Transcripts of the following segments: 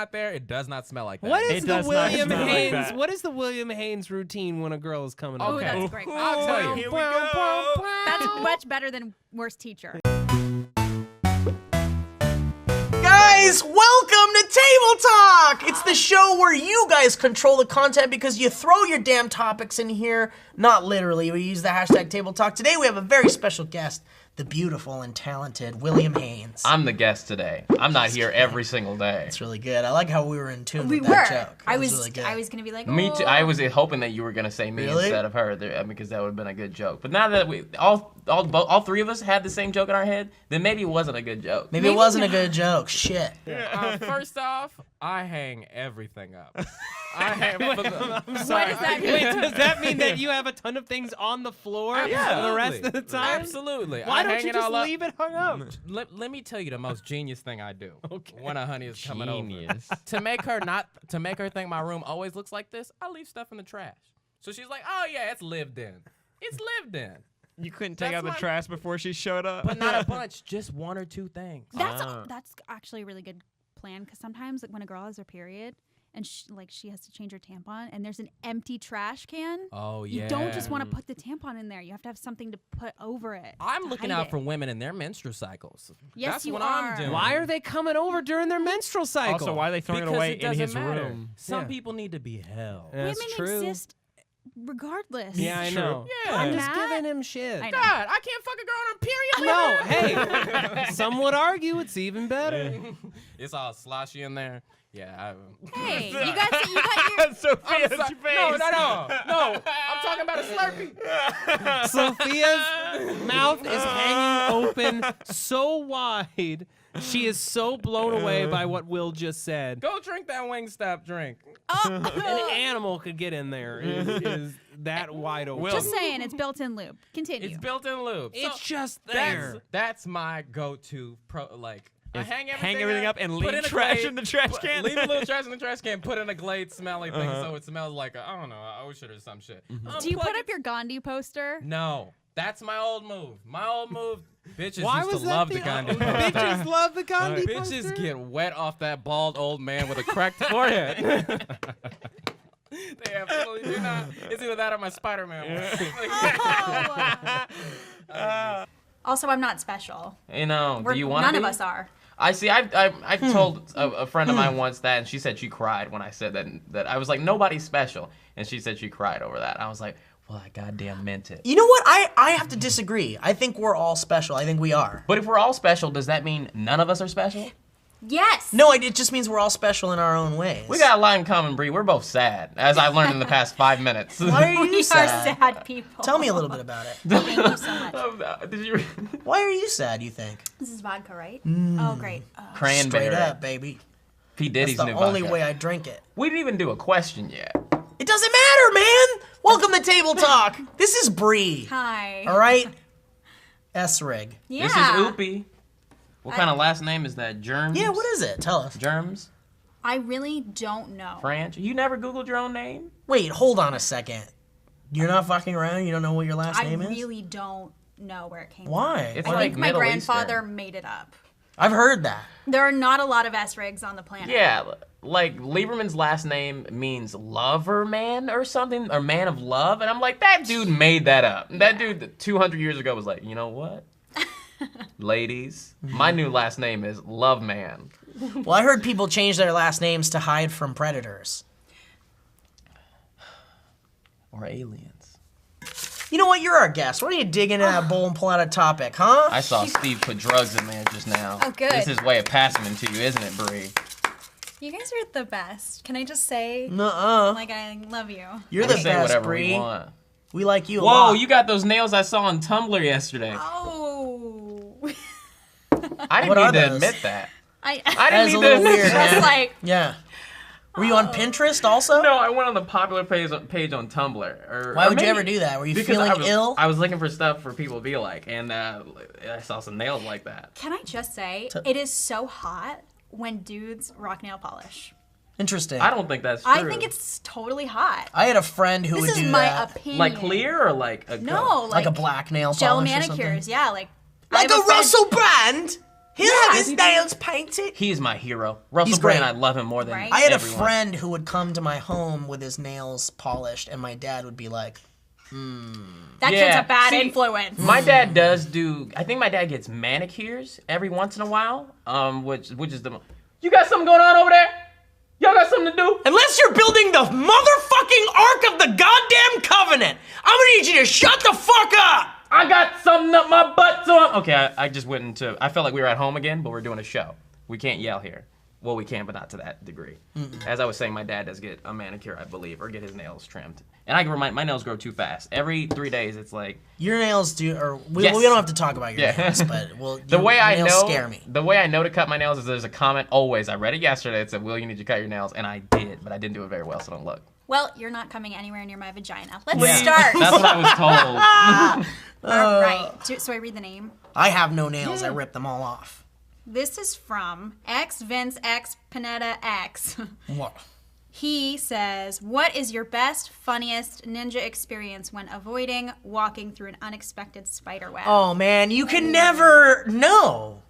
got there, it does not smell like that. What is the William Haynes? Like what is the William Haynes routine when a girl is coming over? Oh, that's a great question. I'll tell you. Here we go. That's much better than worst teacher. Guys, welcome to Table Talk! It's the show where you guys control the content because you throw your damn topics in here. Not literally, we use the hashtag Table Talk. Today we have a very special guest, the beautiful and talented William Haynes. I'm the guest today. I'm not here every single day. It's really good. I like how we were in tune We with were. that joke. That I was really good. gonna be like, Me too. oh. I was hoping that you were gonna say me Really? instead of her, because that would have been a good joke. But now that we all three of us had the same joke in our head, then maybe it wasn't a good joke. Maybe it wasn't a good joke. Shit. First off, I hang everything up. I hang. I'm sorry. does that mean? Wait, does that mean that you have a ton of things on the floor the rest of the time? Absolutely. Why I don't hang you it just all up. leave it hung up? Let me tell you the most genius thing I do when a honey is coming over. Genius. To make her think my room always looks like this, I leave stuff in the trash. So she's like, "Oh yeah, it's lived in. It's lived in." You couldn't take That's out the my- trash before she showed up? But not a bunch, just one or two things. That's actually a really good plan because sometimes like, when a girl has her period and she has to change her tampon and there's an empty trash can. Oh yeah. You don't just want to put the tampon in there. You have to have something to put over it. I'm to looking hide out it. for women and their menstrual cycles. Yes, That's you what are. I'm doing. Why are they coming over during their menstrual cycle? Also, why are they throwing Because it away it in his doesn't matter. room? Some Yeah. people need to be held. That's Women true. exist regardless. Yeah, I know. Yeah. I'm just Matt? giving him shit. I know. God, I can't fuck a girl on a period. No, hey, some would argue it's even better. It's all sloshy in there. Yeah. Hey, you got your. Sophia's I'm face. No. I'm talking about a Slurpee. Sophia's mouth is hanging open so wide. She is so blown away by what Will just said. Go drink that Wingstop drink. An animal could get in there. Is that wide open? Just saying, it's built-in lube. Continue. It's built-in lube. It's just there. That's my go-to I hang everything up and put leave in a trash Glade, in the trash can. Leave a little trash in the trash can. Put in a Glade smelly thing so it smells like I don't know, an ocean or some shit. Do you put up your Gandhi poster? No, that's my old move. My old move. Bitches Why used was to that love the Gandhi poster. Bitches love the Gandhi Bitches poster? get wet off that bald old man with a cracked forehead. They absolutely do not. It's either that or my Spider-Man one. Also, I'm not special. You know, do you want None to of be? us are. I see. I've told a friend of mine once that, and she said she cried when I said that I was like, nobody's special, and she said she cried over that. I was like, well, I goddamn meant it. You know what? I have to disagree. I think we're all special. I think we are. But if we're all special, does that mean none of us are special? Yes. No, it just means we're all special in our own ways. We got a lot in common, Bree. We're both sad, as I've learned in the past 5 minutes. Why are We you are sad? sad people. Tell me a little bit about it. Thank you so much. Did you? Why are you sad, you think? This is vodka, right? Oh, great. Cranberry. Straight up, baby. P. That's Diddy's the new only vodka. way I drink it. We didn't even do a question yet. It doesn't matter, man! Welcome to Table Talk. This is Bree. Hi. All right? S-Rig. Yeah. This is Oopie. What kind of last name is that? Germs? Yeah, what is it? Tell us. Germs? I really don't know. French? You never Googled your own name? Wait, hold on a second. You're not fucking around? You don't know what your last name is? I really don't know where it came Why? It's from. I like think my Middle grandfather Eastern. made it up. I've heard that. There are not a lot of S-rigs on the planet. Yeah, like Lieberman's last name means lover man or something, or man of love. And I'm like, that dude made that up. That dude 200 years ago was like, you know what? Ladies, my new last name is Love Man. Well, I heard people change their last names to hide from predators. Or aliens. You know what? You're our guest. Why don't you dig into that bowl and pull out a topic, huh? I saw Steve put drugs in there just now. Oh, good. This is his way of passing them to you, isn't it, Bree? You guys are the best. Can I just say, Nuh-uh. like, I love you? You're We the say best, whatever Bree. we want. We like you a Whoa, lot. you got those nails I saw on Tumblr yesterday. Oh. I didn't What are need to those? admit that. I I That is didn't a need to little weird, just man. like, Yeah. Were you on Pinterest also? No, I went on the popular page on Tumblr. Why or would you maybe- ever do that? Were you because feeling ill? I was looking for stuff for people to be like, and I saw some nails like that. can I just say, it is so hot when dudes rock nail polish. Interesting. I don't think that's true. I think it's totally hot. I had a friend who This would is do my that. opinion. like clear or like a No, Like a black nail gel polish or something? manicures. Yeah, like Like I a have friend- Russell Brand? He'll have his nails painted. He's my hero. Russell He's Brand, great. I love him more than Right? I had everyone. a friend who would come to my home with his nails polished, and my dad would be like, That kid's Yeah, a bad see, influence. My dad does do. I think my dad gets manicures every once in a while. Which is the. You got something going on over there? Y'all got something to do? unless you're building the motherfucking Ark of the Goddamn Covenant, I'm gonna need you to shut the fuck up. I got something up my butt, so okay. I just went into. I felt like we were at home again, but we're doing a show. We can't yell here. Well, we can, but not to that degree. As I was saying, my dad does get a manicure, I believe, or get his nails trimmed. And I can remind my nails grow too fast. Every 3 days, it's like Your nails do, or we Yes. don't have to talk about your Yeah. nails, but the way I nails know. scare me. The way I know to cut my nails is there's a comment always. I read it yesterday. It said, "Will, you need to cut your nails," and I did, but I didn't do it very well, so don't look. Well, you're not coming anywhere near my vagina. Let's Yeah. start. That's what I was told. All right. So I read the name. I have no nails. I rip them all off. This is from X Vince X Panetta X. What? He says, "What is your best, funniest ninja experience when avoiding walking through an unexpected spider web?" Oh man, you can never know.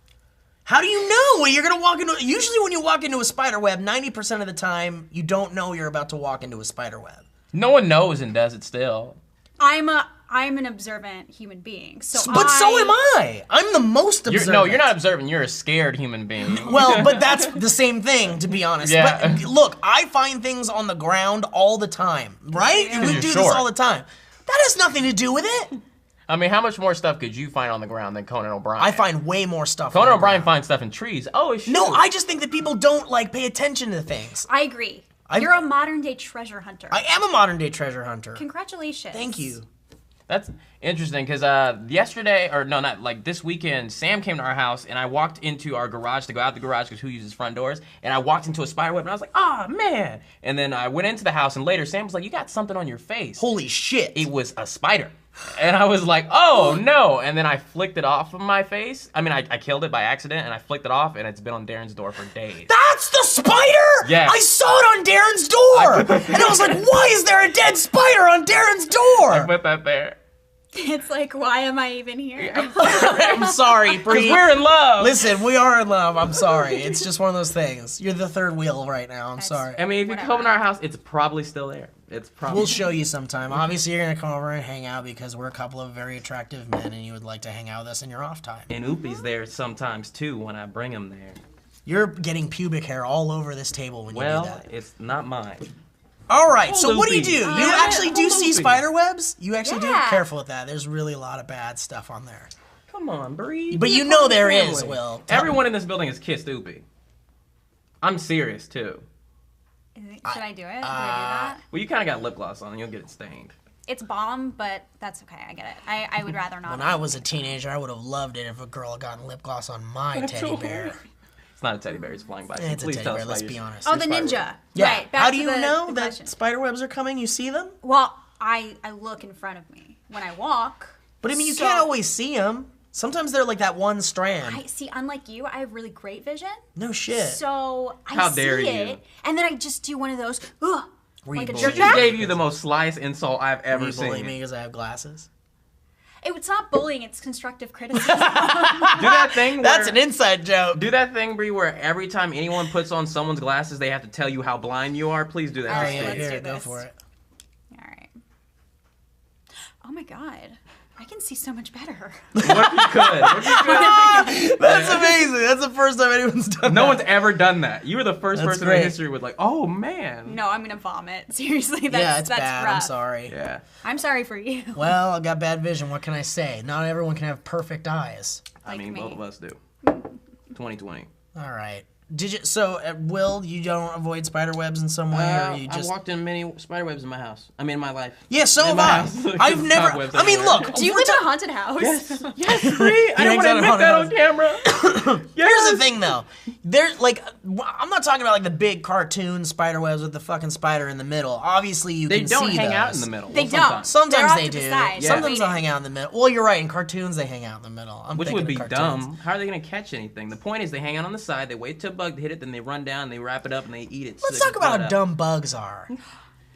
How do you know when you're gonna walk into? Usually, when you walk into a spider web, 90% of the time you don't know you're about to walk into a spider web. No one knows and does it still. I'm an observant human being. So So am I. I'm the most observant. No, you're not observant. You're a scared human being. Well, but that's the same thing, to be honest. Yeah. But look, I find things on the ground all the time, right? We you're do short. this all the time. That has nothing to do with it. I mean, how much more stuff could you find on the ground than Conan O'Brien? I find way more stuff. Conan on the O'Brien ground. finds stuff in trees. Oh, it's No, I just think that people don't like pay attention to things. I agree. I- You're a modern day treasure hunter. I am a modern day treasure hunter. Congratulations. Thank you. That's interesting because yesterday, or no, not like this weekend, Sam came to our house and I walked into our garage to go out the garage because who uses front doors? And I walked into a spider web and I was like, oh man. And then I went into the house and later Sam was like, you got something on your face. Holy shit. It was a spider. And I was like, oh no. And then I flicked it off of my face. I mean, I killed it by accident and I flicked it off and it's been on Darren's door for days. That's the spider? Yes. I saw it on Darren's door. And I was like, why is there a dead spider on Darren's door? Put that there. It's like, why am I even here? I'm sorry, Bree. We're in love. Listen, we are in love. I'm sorry. It's just one of those things. You're the third wheel right now. I'm sorry. I mean, if you Whatever. come in our house, it's probably still there. It's probably. We'll show you sometime. Obviously, you're going to come over and hang out because we're a couple of very attractive men and you would like to hang out with us in your off time. And Oopie's there sometimes too when I bring him there. You're getting pubic hair all over this table when you do Well, that. it's not mine. All right, so what do you Loopy. do? You actually do see Loopy. spider webs? You actually do? Yeah. Careful with that. There's really a lot of bad stuff on there. Come on, Bree. But Be you a know part of the there is, family. Will. Everyone in this building has kissed Oopie. I'm serious too. Should I do it? Do I do that? Well, you kind of got lip gloss on and you'll get it stained. It's bomb, but that's okay. I get it. I would rather not. When I was a teenager, I would have loved it if a girl had gotten lip gloss on my teddy bear. It's not a teddy bear. It's flying by. It's a Please teddy tell bear, us let's about be your- honest. Oh, the spider web. ninja. Yeah. Right. Back How to do you the know that question. spider webs are coming? You see them? Well, I look in front of me when I walk. But I mean, you So- can't always see them. Sometimes they're like that one strand. I see. Unlike you, I have really great vision. No shit. So I How see dare you. it, and then I just do one of those. Ugh, Were you like a bullied? She jerk. gave you the most slice insult I've ever You bully seen. me because I have glasses? It's not bullying. It's constructive criticism. Do that thing. That's where- an inside joke. Do that thing, Bree, where every time anyone puts on someone's glasses, they have to tell you how blind you are. Please do that. Oh, Alright, yeah, let's here, do go this. for it. All right. Oh my god, I can see so much better. What if you could? What if you could? That's amazing. That's the first time anyone's done No that. one's ever done that. You were the first That's person great. in history with like, oh man. No, I'm gonna vomit. Seriously, that's Yeah, it's that's bad. rough. I'm sorry. Yeah. I'm sorry for you. Well, I've got bad vision. What can I say? Not everyone can have perfect eyes. I Like mean, me. both of us do. 2020. All right. Did you? So, Will, you don't avoid spider webs in some way, or you just? I walked in many spider webs in my house. I mean, in my life. Yeah, so in have my I. house. I've never. Cobwebs I mean, everywhere. look. Do you we're live in ta- a haunted house? Yes, Bree. I don't hangs want to out at admit that on haunted camera. Here's the thing, though. There's like, I'm not talking about like the big cartoon spider webs with the fucking spider in the middle. Obviously, you They can don't see hang out those. in the middle. They Well, don't. sometimes. Sometimes They're off they to the do. side. Yeah. Sometimes they'll Waiting. hang out in the middle. Well, you're right. In cartoons, they hang out in the middle. I'm Which thinking would be of cartoons. dumb. How are they gonna catch anything? The point is they hang out on the side, they wait till a bug to hit it, then they run down, they wrap it up, and they eat it. Let's talk about how dumb bugs are.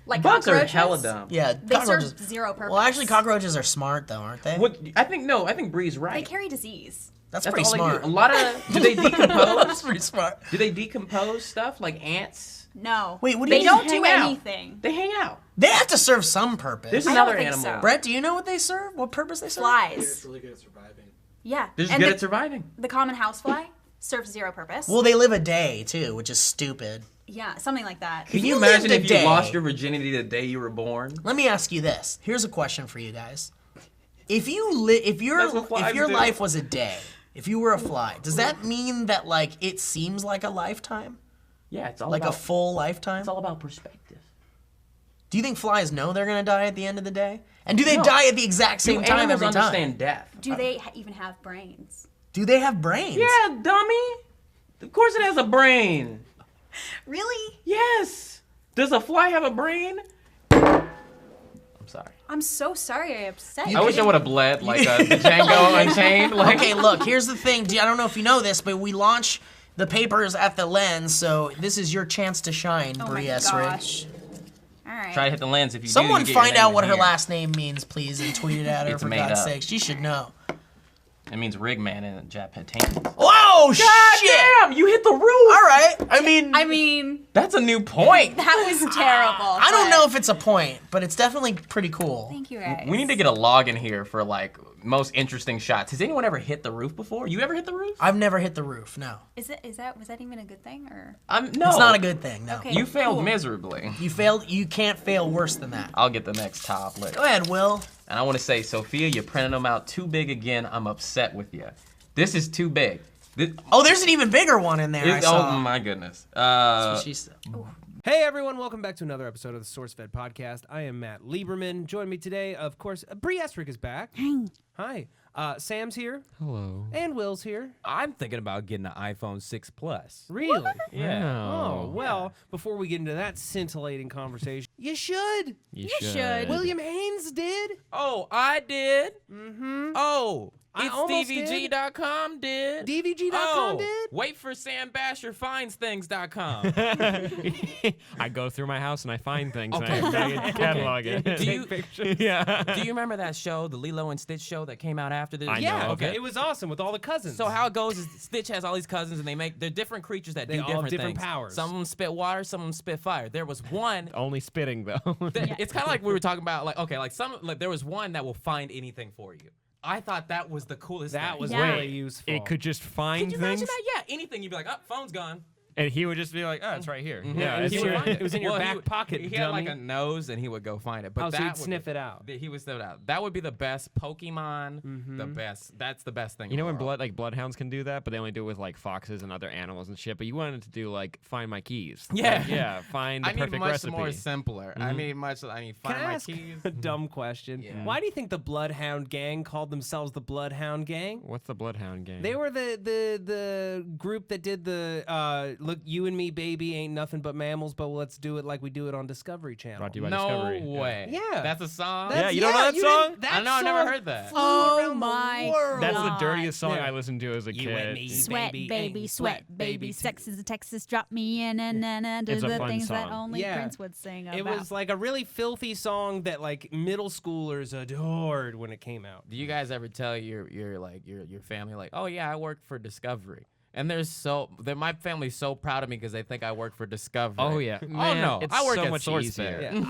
Like Bugs are cockroaches? hella dumb. Yeah, They cockroaches. serve zero purpose. Well, actually, cockroaches are smart, though, aren't they? What? I think Bree's right. They carry disease. That's That's pretty all smart. they do. A lot of do they decompose? That's pretty smart. Do they decompose stuff like ants? No. Wait, what do They you don't hang do out. anything. They hang out. They have to serve some purpose. There's I don't another think animal. so. Brett, do you know what they serve? What purpose they serve? Flies. really good at surviving. Yeah. They're just And good the, at surviving. the common housefly serves zero purpose. Well, they live a day too, which is stupid. yeah, something like that. Can If you you imagine lived a if you day- lost your virginity the day you were born? Let me ask you this. Here's a question for you guys. If you That's what if flies your do. life was a day, if you were a fly, does that mean that like it seems like a lifetime? Yeah, it's all Like about a full lifetime? it's all about perspective. Do you think flies know they're gonna die at the end of the day? And do they No. die at the exact same Do time animals every time? understand death? Do they even have brains? Do they have brains? Yeah, dummy. Of course it has a brain. Really? Yes. Does a fly have a brain? I'm sorry. I'm so sorry I upset You I wish I would have bled like the Django Unchained. Like, Okay, look, here's the thing. I don't know if you know this, but we launch the papers at the Lens, so this is your chance to shine, Oh Brie my Esrig. gosh. All right. try to hit the lens if you Someone do. You get your find name out in what her here. last name means, please, and tweet it at her, It's for made God's up. sake. She should know. It means rig man in Japanese. Whoa, shit! Damn, you hit the roof. All right, I mean, That's a new point. that was terrible. I don't but know if it's a point, but it's definitely pretty cool. Thank you guys. We need to get a login here for like most interesting shots. Has anyone ever hit the roof before? You ever hit the roof? I've never hit the roof, no. Was that even a good thing or? No. It's not a good thing, no. Okay. You failed Cool. miserably. You failed, you can't fail worse than that. I'll get the next tablet. Go ahead, Will. And I want to say, Sophia, you printed them out too big again. I'm upset with you. This is too big. Oh, there's an even bigger one in there, I saw. Oh my goodness. That's what she said. Hey everyone, welcome back to another episode of the SourceFed podcast. I am Matt Lieberman. Join me today, of course, Brie Esrig is back. Hi. Sam's here. Hello. And Will's here. I'm thinking about getting an iPhone 6 Plus. Really? Yeah. Oh, well, before we get into that scintillating conversation, you should. You should. William Haynes did. Oh, I did. Mm-hmm. Oh, I it's almost did. DVG.com did. DVG.com Oh, did. wait for Sam Basher finds things.com. I go through my house and I find things Okay. and I catalog it. Do you- yeah. Do you remember that show, the Lilo and Stitch show that came out after this? I know Yeah, of okay. it. It was awesome with all the cousins. So how it goes is Stitch has all these cousins and they're different creatures that They do all have different different things. powers. Some of them spit water, some of them spit fire. There was one. Only spitting though. It's kind of like we were talking about, like, okay, like there was one that will find anything for you. I thought that was the coolest that thing. was Yeah. really useful. It could just find Could you imagine things, that? Yeah, anything. You'd be like, oh, phone's gone. and he would just be like, "Oh, it's right here." Yeah, it was it's in your- right. it was in your Well, he back would- pocket, He had like a dummy. nose, and he would go find it. But Oh, so that he'd would sniff be- it out. He would sniff it out. That would be the best Pokemon. The best. That's the best thing. You know in when the world. bloodhounds can do that, but they only do it with like foxes and other animals and shit. But you wanted to do like find my keys. Yeah. Like, yeah. Find the I need perfect much recipe. more simpler. I need much. I need Can find I my ask keys. a dumb question? Yeah. Why do you think the Bloodhound Gang called themselves the Bloodhound Gang? What's the bloodhound game? They were the group that did the look, you and me, baby, ain't nothing but mammals, but let's do it like we do it on Discovery Channel. Brought to you by No Discovery. way. Yeah. That's a song. Yeah, you don't know that you song? didn't- that I know. I never song heard that. flew Oh around the my world. That's the God. dirtiest song Yeah. I listened to as a You kid. and me. Sweat, Baby, baby, ain't sweat, sweat, baby. baby. Sex is a Texas, drop me in and do It's a the fun things that song. only Yeah. Prince would sing about. It was like a really filthy song that like middle schoolers adored when it came out. Do you guys ever tell your family like, oh yeah, I work for Discovery? And my family's so proud of me because they think I work for Discovery. Oh yeah. Oh Man, no, it's I work so at much SourceFed. easier. Yeah.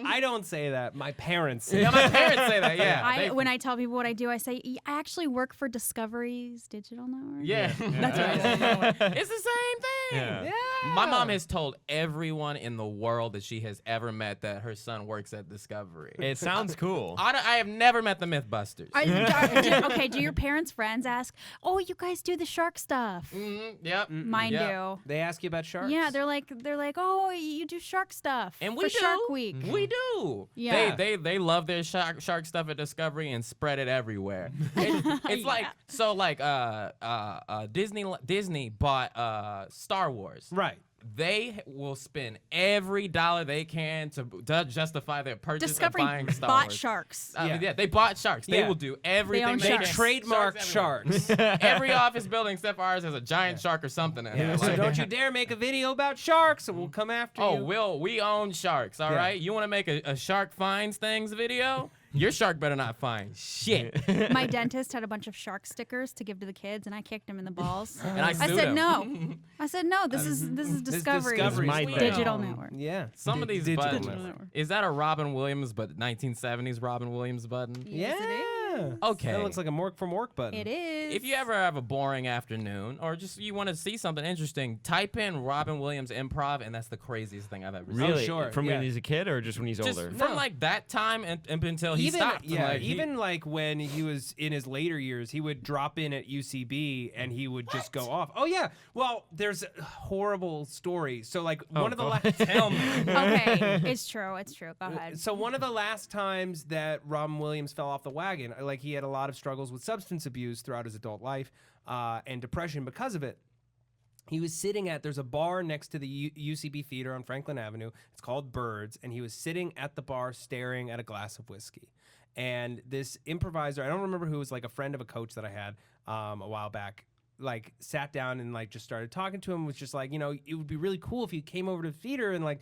I don't say that. My parents say Yeah, that. my parents say that. Yeah. When I tell people what I do, I say I actually work for Discovery's digital network. Yeah. That's what I say. It's the same thing. Yeah. My mom has told everyone in the world that she has ever met that her son works at Discovery. It sounds cool. I have never met the Mythbusters. Okay, do your parents' friends ask, oh, you guys do the shark stuff? Yep. Mine Yep. do. They ask you about sharks? Yeah, they're like, oh, you do shark stuff And for we do. Shark Week. We do. Yeah. They love their shark stuff at Discovery and spread it everywhere. It's like Disney bought Star Wars. Right. They will spend every dollar they can to justify their purchase Discovery of buying Star bought Wars. sharks. I mean, Yeah. yeah, they bought sharks. They Yeah. will do everything own they They can. sharks. trademark Sharks sharks. everywhere. Every office building except for ours has a giant shark or something in it. Yeah, so Like, don't you dare make a video about sharks, or we'll come after oh, you. we own sharks, all Yeah. right? You want to make a shark finds things video? Your shark better not find shit. My dentist had a bunch of shark stickers to give to the kids, and I kicked him in the balls. And I sued said him. no. I said no. This is Discovery. Discovery's my thing. Digital network. Yeah. Some of these Digital buttons. network. Is that a Robin Williams, but 1970s Robin Williams button? Yes, it is. Okay. That looks like a Mork from Mork button. It is. If you ever have a boring afternoon or just you want to see something interesting, type in Robin Williams improv, and that's the craziest thing I've ever seen. Really? sure, From yeah. when he's a kid or just when he's Just older? from like that time and until he even stopped. yeah, Like, even like when he was in his later years, he would drop in at UCB and he would just go off. Oh yeah, well, there's a horrible story. So like one of the last Okay, it's true. It's true. Go ahead. So one of the last times that Robin Williams fell off the wagon, like he had a lot of struggles with substance abuse throughout his adult life and depression because of it. He was sitting there's a bar next to the UCB Theater on Franklin Avenue. It's called Birds, and he was sitting at the bar staring at a glass of whiskey. And this improviser, I don't remember who, was like a friend of a coach that I had a while back, like sat down and like just started talking to him, was just like, it would be really cool if you came over to the theater and like,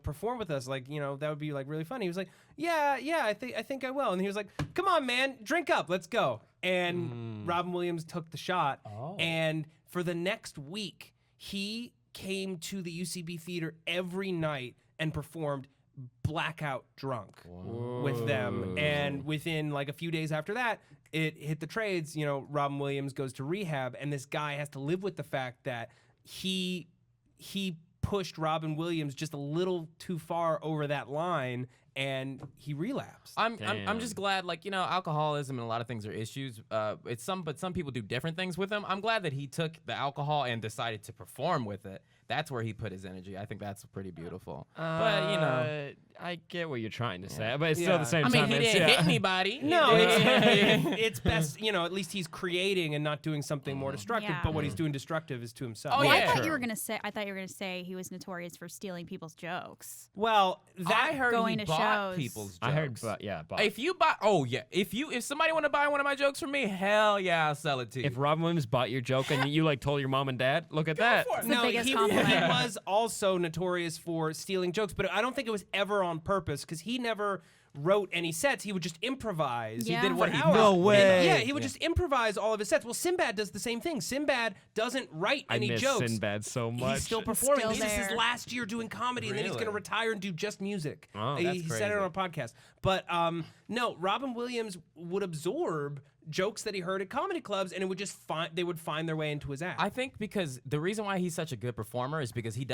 perform with us. Like, that would be like really fun. He was like, yeah, I think I will. And he was like, come on, man, drink up, let's go. And Robin Williams took the shot. And for the next week, he came to the UCB Theater every night and performed blackout drunk with them. And within like a few days after that, it hit the trades. Robin Williams goes to rehab, and this guy has to live with the fact that he pushed Robin Williams just a little too far over that line, and he relapsed. I'm just glad, like, alcoholism and a lot of things are issues. But some people do different things with them. I'm glad that he took the alcohol and decided to perform with it. That's where he put his energy. I think that's pretty beautiful. But I get what you're trying to say, but it's still at the same I mean, time. he didn't hit anybody. No, it's best, at least he's creating and not doing something more destructive. Yeah. But what he's doing destructive is to himself. Oh, Well, yeah. I thought you were gonna say he was notorious for stealing people's jokes. Well, I heard going he to bought shows. people's jokes. I heard, but If you buy, if somebody want to buy one of my jokes from me, hell yeah, I'll sell it to you. if Robin Williams bought your joke and you like told your mom and dad, look at that. for it. It's the biggest he compliment. was also notorious for stealing jokes, but I don't think it was ever on purpose because he never wrote any sets. He would just improvise. Yeah. He did what For he hours. No way. Yeah, he would just improvise all of his sets. Well, Sinbad does the same thing. Sinbad doesn't write I any miss jokes. Sinbad so much. He's still performing. Still This is his there. last year doing comedy, and then he's going to Really? retire and do just music. Oh, he that's said it crazy. on a podcast. But no, Robin Williams would absorb jokes that he heard at comedy clubs, and it would just they would find their way into his act. I think because the reason why he's such a good performer is because it's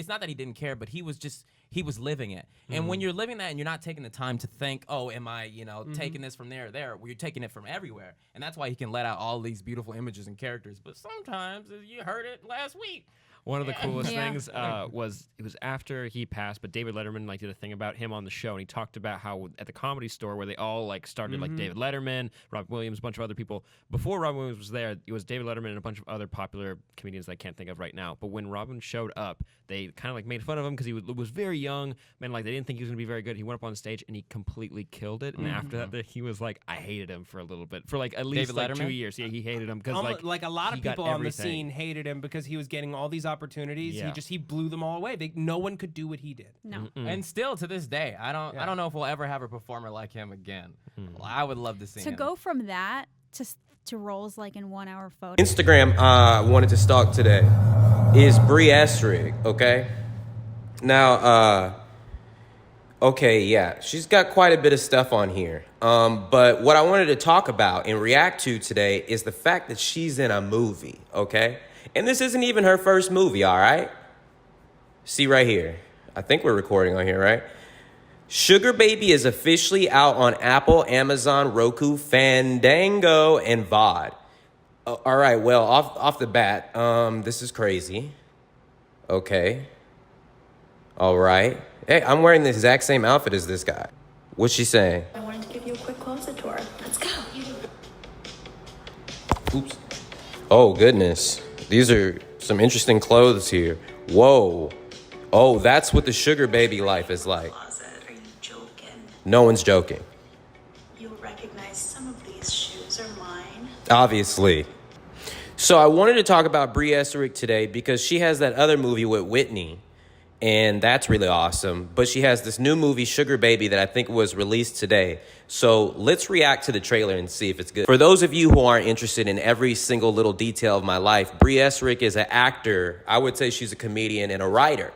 not that he didn't care, but he was living it. And when you're living that and you're not taking the time to think, oh, am I, taking this from there or there? Well, you're taking it from everywhere. And that's why he can let out all these beautiful images and characters. But sometimes, you heard it last week. One of the coolest Yeah. things was it was after he passed, but David Letterman did a thing about him on the show, and he talked about how at the Comedy Store where they all started like David Letterman, Robin Williams, a bunch of other people. Before Robin Williams was there, it was David Letterman and a bunch of other popular comedians that I can't think of right now. But when Robin showed up, they kind of made fun of him because he was very young, and they didn't think he was gonna be very good. He went up on stage and he completely killed it. And after that, he was like, I hated him for a little bit, for at least David 2 Letterman? years. Yeah, he hated him because like a lot of he got people on the everything. scene hated him because he was getting all these opportunities. Yeah. He blew them all away. No one could do what he did. No. And still to this day, I don't know if we'll ever have a performer like him again. Well, I would love to see To him. go from that to roles like in 1 hour photos. Instagram wanted to stalk today is Bree Estrig, okay? Now, okay, yeah, she's got quite a bit of stuff on here. But what I wanted to talk about and react to today is the fact that she's in a movie, okay? And this isn't even her first movie, all right? See right here. I think we're recording on here, right? Sugar Baby is officially out on Apple, Amazon, Roku, Fandango, and VOD. All right, well, off the bat, this is crazy. Okay. All right. Hey, I'm wearing the exact same outfit as this guy. What's she saying? I wanted to give you a quick closet tour. Let's go. Oops. Oh, goodness. These are some interesting clothes here. Whoa. Oh, that's what the Sugar Baby life is like. Closet. Are you joking? No one's joking. You'll recognize some of these shoes are mine. Obviously. So I wanted to talk about Bree Estrig today because she has that other movie with Whitney. and that's really awesome. But she has this new movie, Sugar Baby, that I think was released today. So let's react to the trailer and see if it's good. For those of you who aren't interested in every single little detail of my life, Brie Essrig is an actor. I would say she's a comedian and a writer.